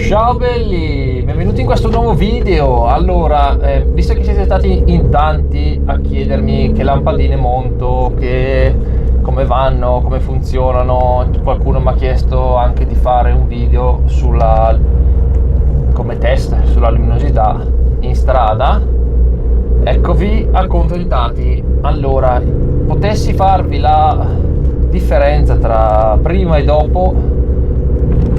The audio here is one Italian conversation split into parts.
Ciao belli, benvenuti in questo nuovo video. Allora, visto che siete stati in tanti a chiedermi che lampadine monto, che come vanno, come funzionano, qualcuno mi ha chiesto anche di fare un video come test sulla luminosità in strada, eccovi al conto dei dati. Allora, potessi farvi la differenza tra prima e dopo,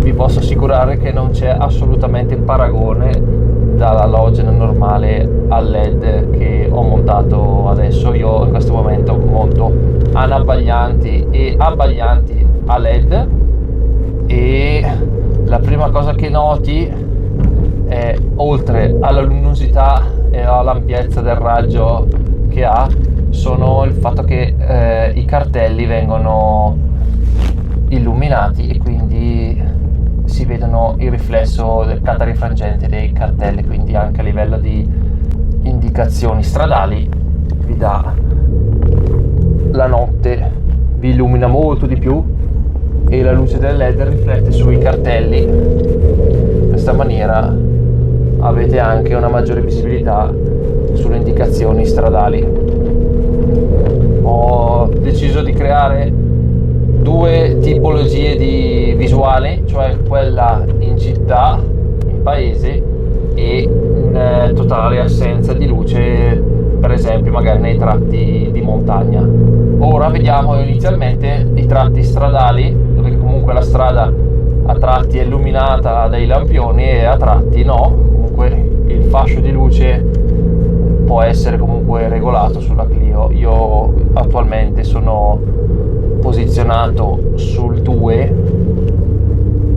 vi posso assicurare che non c'è assolutamente paragone dall'alogene normale al LED che ho montato adesso. Io in questo momento monto anabbaglianti e abbaglianti a LED, e la prima cosa che noti è, oltre alla luminosità e all'ampiezza del raggio che ha, sono il fatto che i cartelli vengono illuminati e quindi si vedono il riflesso del catarifrangente dei cartelli, quindi anche a livello di indicazioni stradali vi dà, la notte vi illumina molto di più e la luce del LED riflette sui cartelli. In questa maniera avete anche una maggiore visibilità sulle indicazioni stradali. Ho deciso di creare due tipologie di visuali, cioè quella in città, in paese, e in totale assenza di luce, per esempio magari nei tratti di montagna. Ora vediamo inizialmente i tratti stradali, dove comunque la strada a tratti è illuminata dai lampioni e a tratti no. Comunque il fascio di luce può essere comunque regolato sulla Clio. Io attualmente sono posizionato sul 2,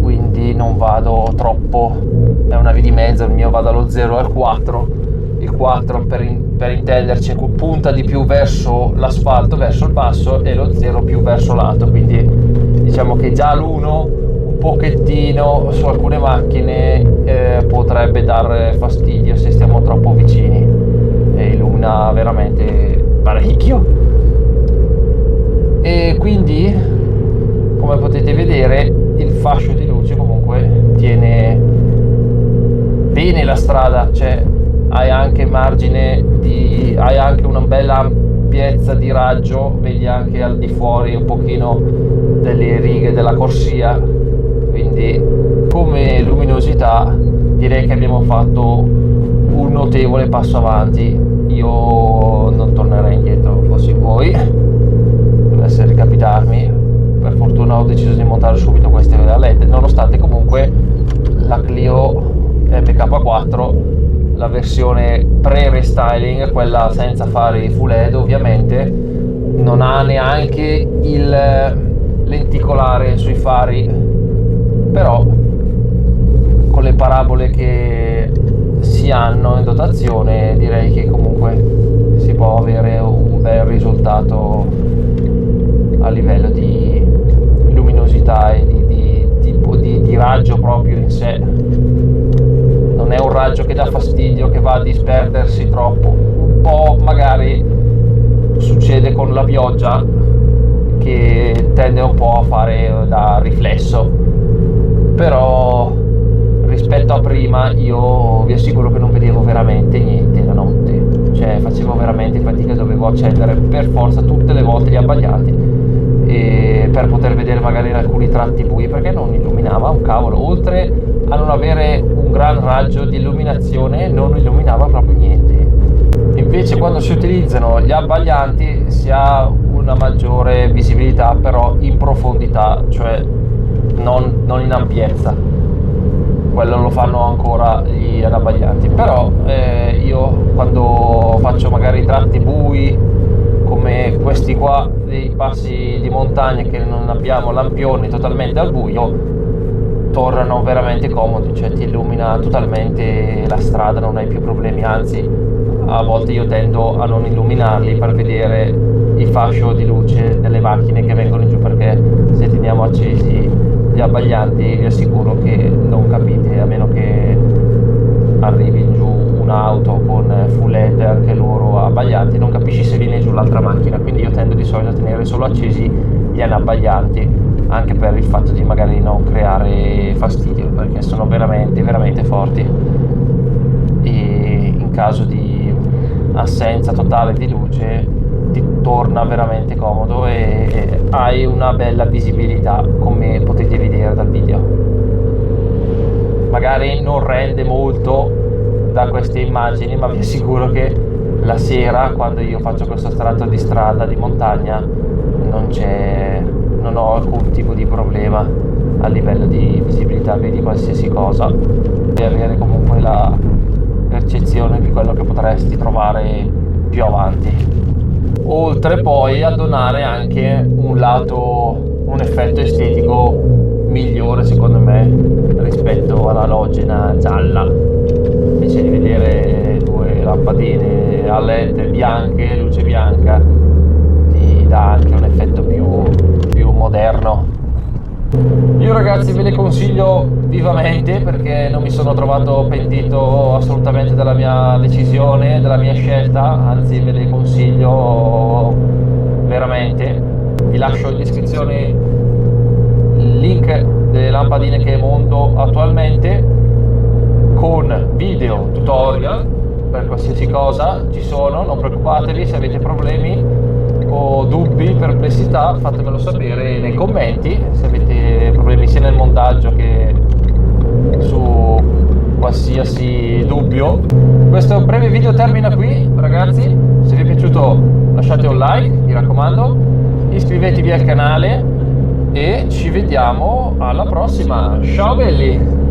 quindi non vado troppo, è una via di mezzo, il mio va dallo 0 al 4. Il 4 per intenderci punta di più verso l'asfalto, verso il basso, e lo 0 più verso l'alto, quindi diciamo che già l'1 un pochettino su alcune macchine potrebbe dar fastidio se stiamo troppo vicini, e illumina veramente parecchio. E quindi, come potete vedere, il fascio di luce comunque tiene bene la strada, cioè hai anche margine hai anche una bella ampiezza di raggio, vedi anche al di fuori un pochino delle righe della corsia, quindi come luminosità direi che abbiamo fatto un notevole passo avanti. Io non tornerei indietro fossi voi, dovesse ricapitarmi. Per fortuna ho deciso di montare subito queste a LED, nonostante comunque la Clio MK4, la versione pre-restyling, quella senza fare i full LED ovviamente, non ha neanche il lenticolare sui fari, però con le parabole che si hanno in dotazione direi che comunque si può avere un bel risultato a livello di luminosità e di raggio proprio in sé. Non è un raggio che dà fastidio, che va a disperdersi troppo. Un po' magari succede con la pioggia, che tende un po' a fare da riflesso, però rispetto a prima io vi assicuro che non vedevo veramente niente la notte, cioè facevo veramente fatica, dovevo accendere per forza tutte le volte gli abbaglianti e per poter vedere magari in alcuni tratti bui, perché non illuminava un cavolo. Oltre a non avere un gran raggio di illuminazione, non illuminava proprio niente. Invece quando si utilizzano gli abbaglianti si ha una maggiore visibilità, però in profondità, cioè non in ampiezza. Quello lo fanno ancora gli anabbaglianti, però io quando faccio magari i tratti bui come questi qua, dei passi di montagna che non abbiamo lampioni, totalmente al buio, tornano veramente comodi, cioè ti illumina totalmente la strada, non hai più problemi. Anzi, a volte io tendo a non illuminarli per vedere il fascio di luce delle macchine che vengono in giù, perché se teniamo accesi gli abbaglianti vi assicuro che non capite, a meno che arrivi in giù un'auto con full LED anche loro abbaglianti, non capisci se viene giù l'altra macchina, quindi io tendo di solito a tenere solo accesi gli anabbaglianti. anche per il fatto di magari non creare fastidio, perché sono veramente veramente forti, e in caso di assenza totale di luce ti torna veramente comodo e hai una bella visibilità, come potete vedere dal video. Magari non rende molto da queste immagini, ma vi assicuro che la sera, quando io faccio questo tratto di strada di montagna, non ho alcun tipo di problema a livello di visibilità di qualsiasi cosa, e avere comunque la percezione di quello che potresti trovare più avanti, oltre poi a donare anche un effetto estetico migliore secondo me rispetto all'alogena gialla. Invece di vedere due lampadine a LED bianche, luce bianca, ti dà anche un effetto più moderno. Io ragazzi ve le consiglio vivamente, perché non mi sono trovato pentito assolutamente della mia decisione, della mia scelta, anzi ve le consiglio veramente. Vi lascio in descrizione il link delle lampadine che monto attualmente, con video tutorial per qualsiasi cosa ci sono. Non preoccupatevi, se avete problemi o dubbi, perplessità, fatemelo sapere nei commenti, se avete problemi sia nel montaggio che su qualsiasi dubbio. Questo breve video termina qui ragazzi, se vi è piaciuto lasciate un like, mi raccomando, iscrivetevi al canale e ci vediamo alla prossima. Ciao belli!